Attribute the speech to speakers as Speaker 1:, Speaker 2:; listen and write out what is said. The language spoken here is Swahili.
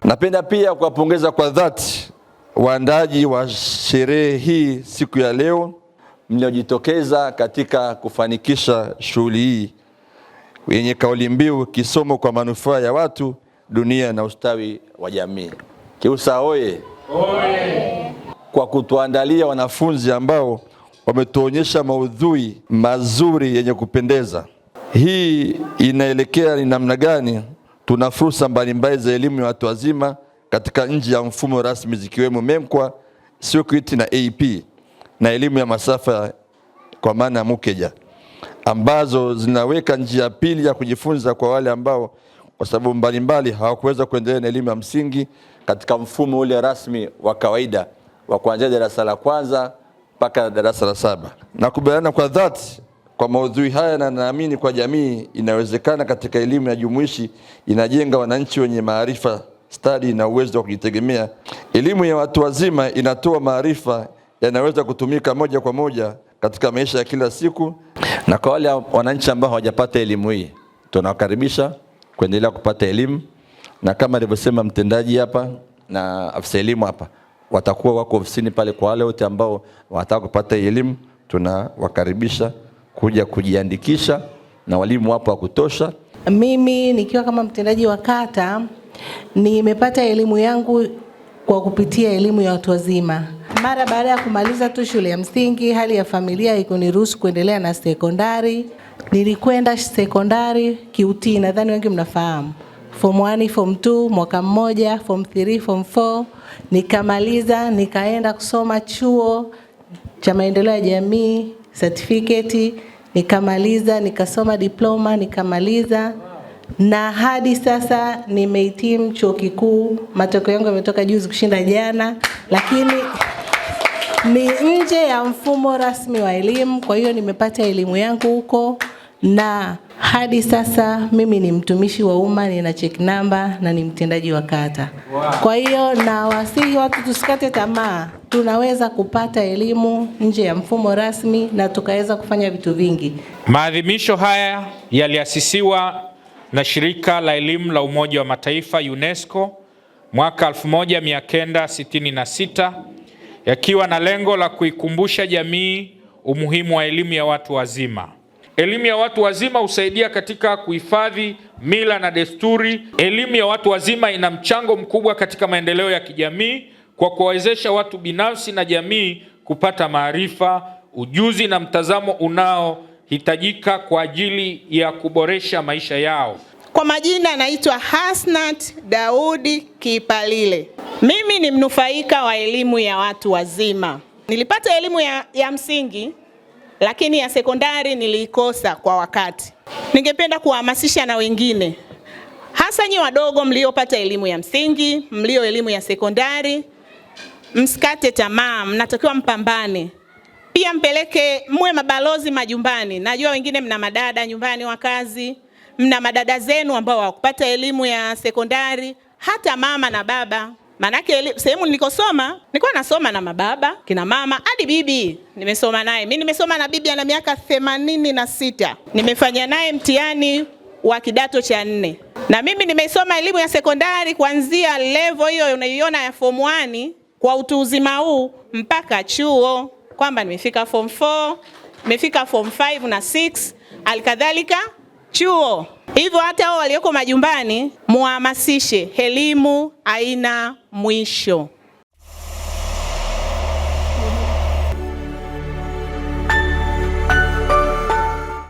Speaker 1: Napenda pia kuwapongeza kwa dhati waandaaji wa sherehe hii siku ya leo mliojitokeza katika kufanikisha shughuli hii yenye kauli mbiu kisomo kwa manufaa ya watu, dunia na ustawi wa jamii. Kiusa oye! Kwa kutuandalia wanafunzi ambao wametuonyesha maudhui mazuri yenye kupendeza. Hii inaelekea ni namna gani tuna fursa mbalimbali za elimu ya watu wazima katika nje ya mfumo rasmi zikiwemo MEMKWA, SEQUIT na AP na elimu ya masafa kwa maana MUKEJA, ambazo zinaweka njia pili ya kujifunza kwa wale ambao kwa sababu mbalimbali hawakuweza kuendelea na elimu ya msingi katika mfumo ule rasmi wa kawaida wa kuanzia darasa la kwanza mpaka darasa la 7. Nakubaliana kwa dhati kwa maudhui haya na naamini kwa jamii inawezekana katika elimu ya jumuishi inajenga wananchi wenye maarifa, stadi na uwezo wa kujitegemea. Elimu ya watu wazima inatoa maarifa yanaweza kutumika moja kwa moja katika maisha ya kila siku, na kwa wale wananchi ambao hawajapata elimu hii tunawakaribisha kuendelea kupata elimu, na kama alivyosema mtendaji hapa na afisa elimu hapa, watakuwa wako ofisini pale kwa wale wote ambao wanataka kupata elimu. Tunawakaribisha kuja kujiandikisha na walimu wapo wa kutosha.
Speaker 2: Mimi nikiwa kama mtendaji wa kata nimepata elimu yangu kwa kupitia elimu ya watu wazima. Mara baada ya kumaliza tu shule ya msingi, hali ya familia ikuniruhusu kuendelea na sekondari. Nilikwenda sekondari QT, nadhani wengi mnafahamu. Form 1, Form 2, mwaka mmoja, Form 3, Form 4. Nikamaliza, nikaenda kusoma chuo cha maendeleo ya jamii, certificate, nikamaliza, nikasoma diploma, nikamaliza. Na hadi sasa nimehitimu chuo kikuu. Matokeo yangu yametoka juzi kushinda jana, lakini ni nje ya mfumo rasmi wa elimu. Kwa hiyo nimepata elimu yangu huko, na hadi sasa mimi ni mtumishi wa umma, nina check number na ni mtendaji wa kata. Kwa hiyo na wasihi watu tusikate tamaa, tunaweza kupata elimu nje ya mfumo rasmi na tukaweza kufanya vitu vingi.
Speaker 3: Maadhimisho haya yaliasisiwa na Shirika la Elimu la Umoja wa Mataifa UNESCO mwaka 1966 yakiwa na lengo la kuikumbusha jamii umuhimu wa elimu ya watu wazima. Elimu ya watu wazima husaidia katika kuhifadhi mila na desturi. Elimu ya watu wazima ina mchango mkubwa katika maendeleo ya kijamii kwa kuwawezesha watu binafsi na jamii kupata maarifa, ujuzi na mtazamo unaohitajika kwa ajili ya kuboresha maisha yao.
Speaker 4: Kwa majina naitwa Hasnat Daudi Kipalile. Mimi ni mnufaika wa elimu ya watu wazima. Nilipata elimu ya msingi, lakini ya sekondari nilikosa kwa wakati. Ningependa kuhamasisha na wengine, hasa nyi wadogo mliopata elimu ya msingi, mlio elimu ya sekondari, msikate tamaa, mnatakiwa mpambane. Pia mwe mabalozi majumbani. Najua wengine mna madada nyumbani wa kazi, mna madada zenu ambao hawakupata elimu ya sekondari, hata mama na baba. Manake sehemu nilikosoma, nilikuwa nasoma na mababa, kina mama, hadi bibi nimesoma naye. Mimi nimesoma na bibi ana miaka 86. Nimefanya naye mtihani wa kidato cha 4. Na mimi nimesoma elimu ya sekondari kuanzia level hiyo unaiona ya Form 1 kwa utu uzima huu mpaka chuo, kwamba nimefika Form 4, nimefika Form 5 na 6, alikadhalika chuo. Hivyo hata hao walioko majumbani muhamasishe, elimu haina mwisho.